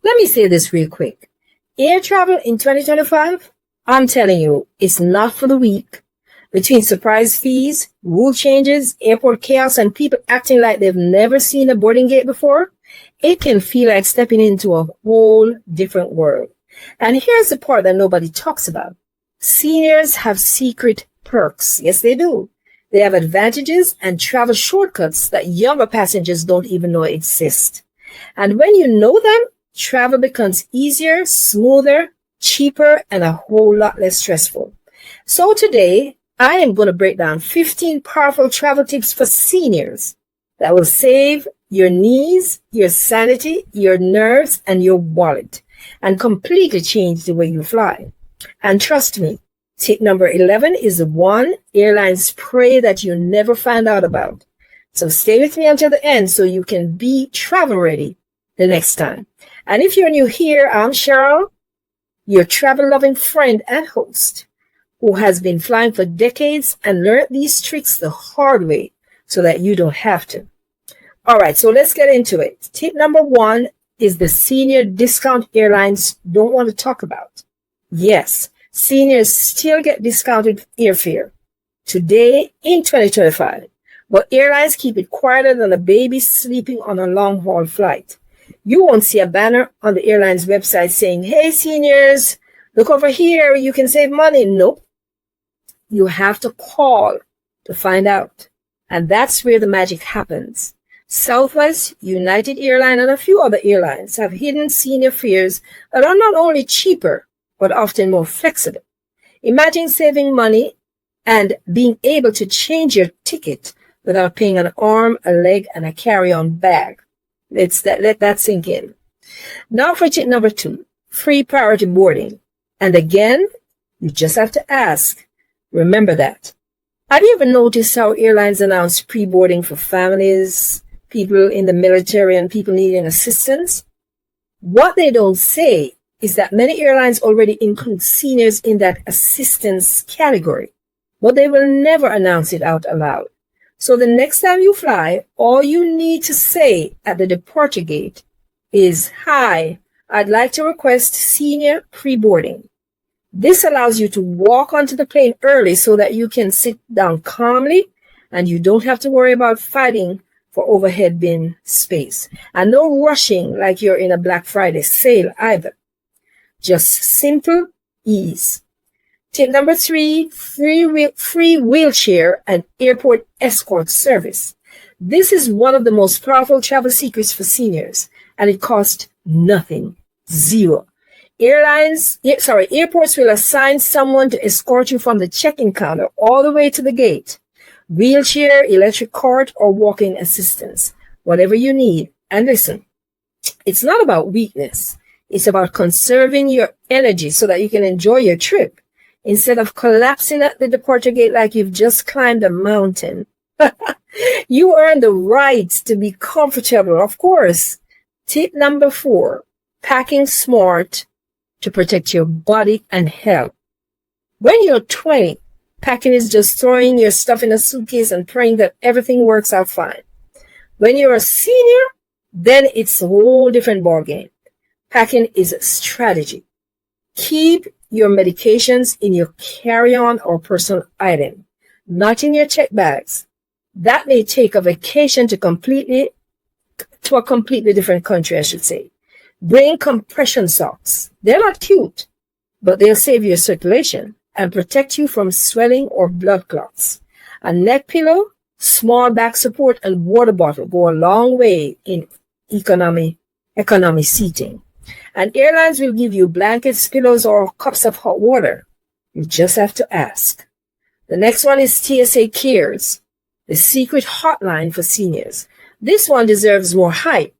Let me say this real quick. Air travel in 2025, I'm telling you, it's not for the weak. Between surprise fees, rule changes, airport chaos, and people acting like they've never seen a boarding gate before, it can feel like stepping into a whole different world. And here's the part that nobody talks about. Seniors have secret perks. Yes, they do. They have advantages and travel shortcuts that younger passengers don't even know exist. And when you know them, travel becomes easier, smoother, cheaper, and a whole lot less stressful. So today, I am going to break down 15 powerful travel tips for seniors that will save your knees, your sanity, your nerves, and your wallet, and completely change the way you fly. And trust me, tip number 11 is the one airlines pray that you never find out about. So stay with me until the end so you can be travel ready the next time. And if you're new here, I'm Cheryl, your travel-loving friend and host, who has been flying for decades and learned these tricks the hard way so that you don't have to. All right, so let's get into it. Tip number 1 is the senior discount airlines don't want to talk about. Yes, seniors still get discounted airfare today in 2025, but airlines keep it quieter than a baby sleeping on a long-haul flight. You won't see a banner on the airline's website saying, "Hey, seniors, look over here, you can save money." Nope. You have to call to find out. And that's where the magic happens. Southwest, United Airlines, and a few other airlines have hidden senior fares that are not only cheaper, but often more flexible. Imagine saving money and being able to change your ticket without paying an arm, a leg, and a carry-on bag. Let that sink in. Now for tip number 2, free priority boarding. And again, you just have to ask. Remember that. Have you ever noticed how airlines announce pre-boarding for families, people in the military, and people needing assistance? What they don't say is that many airlines already include seniors in that assistance category, but they will never announce it out aloud. So the next time you fly, all you need to say at the departure gate is, "Hi, I'd like to request senior pre-boarding." This allows you to walk onto the plane early so that you can sit down calmly and you don't have to worry about fighting for overhead bin space. And no rushing like you're in a Black Friday sale either. Just simple ease. Tip number 3, free wheelchair and airport escort service. This is one of the most powerful travel secrets for seniors, and it costs nothing. Zero. Airports will assign someone to escort you from the check-in counter all the way to the gate. Wheelchair, electric cart, or walking assistance, whatever you need. And listen, it's not about weakness. It's about conserving your energy so that you can enjoy your trip instead of collapsing at the departure gate like you've just climbed a mountain. You earn the right to be comfortable, of course. Tip number 4, packing smart to protect your body and health. When you're 20, packing is just throwing your stuff in a suitcase and praying that everything works out fine. When you're a senior, then it's a whole different ballgame. Packing is a strategy. Keep your medications in your carry-on or personal item, not in your check bags. That may take a vacation to a completely different country, I should say. Bring compression socks. They're not cute, but they'll save your circulation and protect you from swelling or blood clots. A neck pillow, small back support, and water bottle go a long way in economy seating. And airlines will give you blankets, pillows, or cups of hot water. You just have to ask. The next one is TSA Cares, the secret hotline for seniors. This one deserves more hype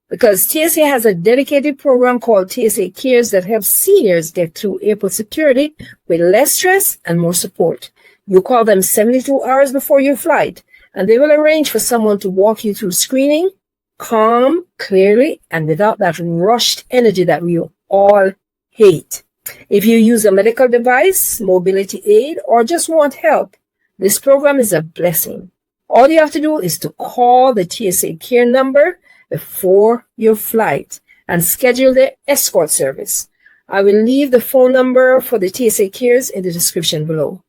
because TSA has a dedicated program called TSA Cares that helps seniors get through airport security with less stress and more support. You call them 72 hours before your flight, and they will arrange for someone to walk you through screening, calm, clearly, and without that rushed energy that we all hate. If you use a medical device, mobility aid, or just want help, this program is a blessing. All you have to do is to call the TSA Care number before your flight. and schedule their escort service. I will leave the phone number for the TSA Cares in the description below.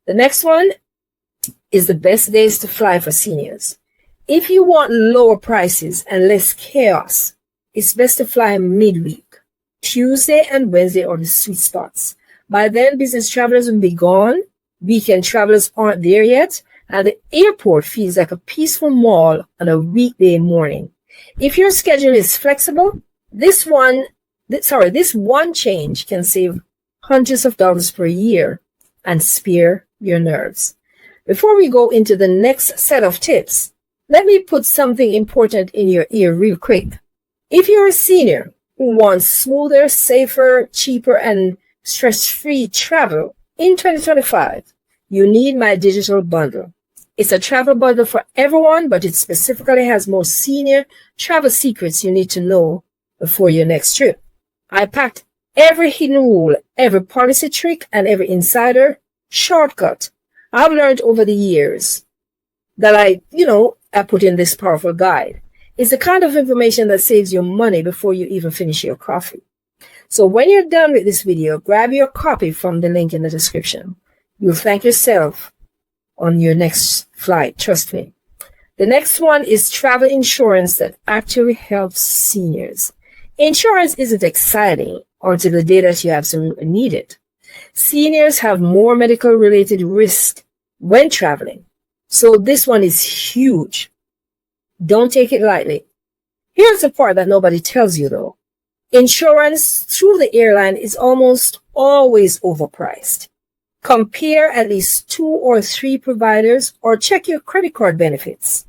The next one is the best days to fly for seniors. If you want lower prices and less chaos, it's best to fly midweek. Tuesday and Wednesday are the sweet spots. By then, business travelers will be gone. Weekend travelers aren't there yet. And the airport feels like a peaceful mall on a weekday morning. If your schedule is flexible, this one change can save hundreds of dollars per year and spare your nerves. Before we go into the next set of tips, let me put something important in your ear real quick. If you're a senior who wants smoother, safer, cheaper, and stress-free travel in 2025, you need my digital bundle. It's a travel bundle for everyone, but it specifically has more senior travel secrets you need to know before your next trip. I packed every hidden rule, every policy trick, and every insider shortcut I've learned over the years that I put in this powerful guide. It's the kind of information that saves you money before you even finish your coffee. So when you're done with this video, grab your copy from the link in the description. You'll thank yourself on your next flight, trust me. The next one is travel insurance that actually helps seniors. Insurance isn't exciting until the day that you absolutely need it. Seniors have more medical related risk when traveling. So this one is huge. Don't take it lightly. Here's the part that nobody tells you though. Insurance through the airline is almost always overpriced. Compare at least 2 or 3 providers or check your credit card benefits.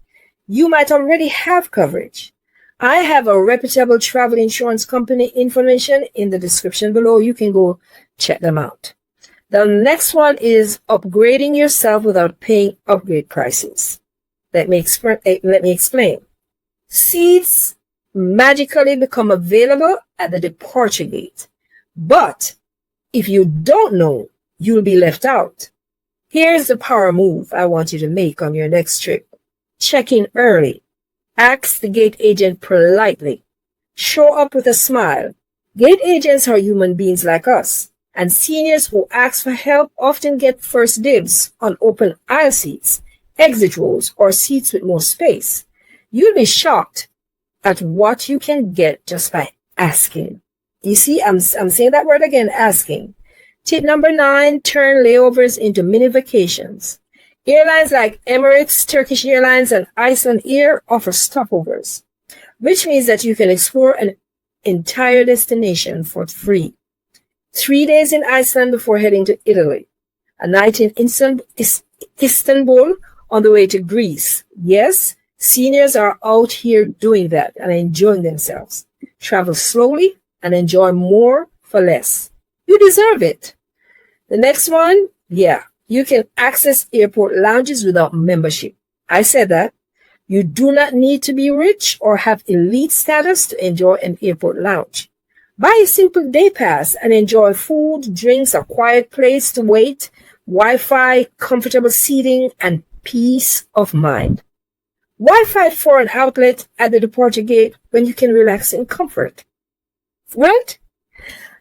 You might already have coverage. I have a reputable travel insurance company information in the description below. You can go check them out. The next one is upgrading yourself without paying upgrade prices. Let me explain. Seats magically become available at the departure gate. But if you don't know, you'll be left out. Here's the power move I want you to make on your next trip. Check in early. Ask the gate agent politely. Show up with a smile. Gate agents are human beings like us, and seniors who ask for help often get first dibs on open aisle seats, exit rows, or seats with more space. You'll be shocked at what you can get just by asking. You see, I'm saying that word again, asking. Tip number 9, turn layovers into mini vacations. Airlines like Emirates, Turkish Airlines, and Iceland Air offer stopovers, which means that you can explore an entire destination for free. 3 days in Iceland before heading to Italy. A night in Istanbul on the way to Greece. Yes, seniors are out here doing that and enjoying themselves. Travel slowly and enjoy more for less. You deserve it. The next one, you can access airport lounges without membership. I said that. You do not need to be rich or have elite status to enjoy an airport lounge. Buy a simple day pass and enjoy food, drinks, a quiet place to wait, Wi-Fi, comfortable seating, and peace of mind. Why fight for an outlet at the departure gate when you can relax in comfort? Right?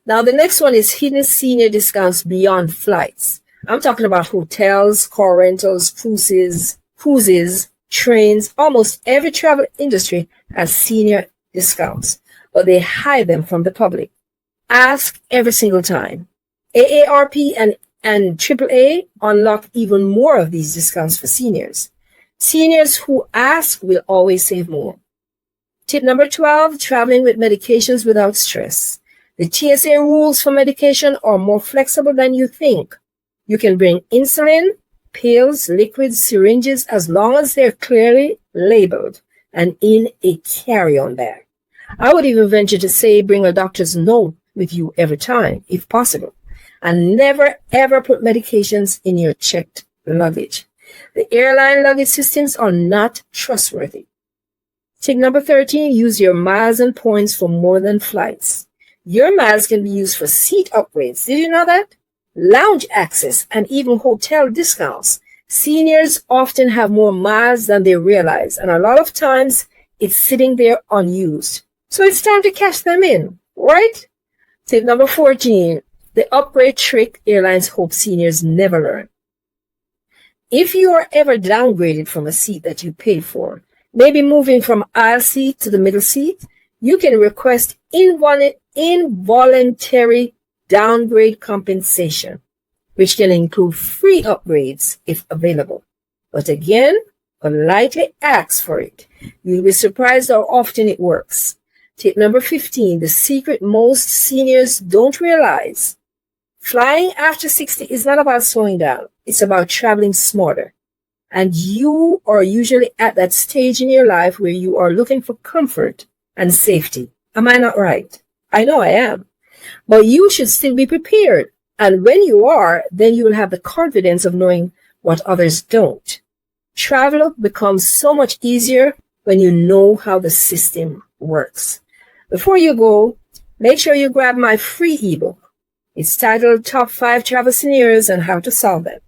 Now, the next one is hidden senior discounts beyond flights. I'm talking about hotels, car rentals, cruises, trains. Almost every travel industry has senior discounts, but they hide them from the public. Ask every single time. AARP and AAA unlock even more of these discounts for seniors. Seniors who ask will always save more. Tip number 12, traveling with medications without stress. The TSA rules for medication are more flexible than you think. You can bring insulin, pills, liquids, syringes, as long as they're clearly labeled and in a carry-on bag. I would even venture to say bring a doctor's note with you every time, if possible. And never, ever put medications in your checked luggage. The airline luggage systems are not trustworthy. Tip number 13, use your miles and points for more than flights. Your miles can be used for seat upgrades. Did you know that? Lounge access and even hotel discounts. Seniors often have more miles than they realize, and a lot of times it's sitting there unused. So it's time to cash them in, right? Tip number 14, the upgrade trick airlines hope seniors never learn. If you are ever downgraded from a seat that you paid for, maybe moving from aisle seat to the middle seat, you can request involuntary downgrade compensation, which can include free upgrades if available. But again, politely ask for it. You'll be surprised how often it works. Tip number 15, the secret most seniors don't realize. Flying after 60 is not about slowing down. It's about traveling smarter. And you are usually at that stage in your life where you are looking for comfort and safety. Am I not right? I know I am. But you should still be prepared. And when you are, then you will have the confidence of knowing what others don't. Travel becomes so much easier when you know how the system works. Before you go, make sure you grab my free ebook. It's titled Top 5 Travel Scenarios and How to Solve Them.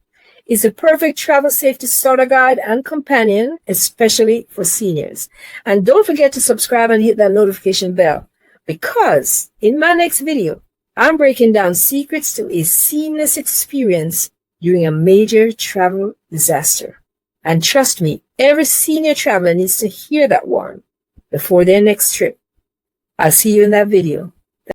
It's a perfect travel safety starter guide and companion, especially for seniors. And don't forget to subscribe and hit that notification bell, because in my next video, I'm breaking down secrets to a seamless experience during a major travel disaster. And trust me, every senior traveler needs to hear that one before their next trip. I'll see you in that video.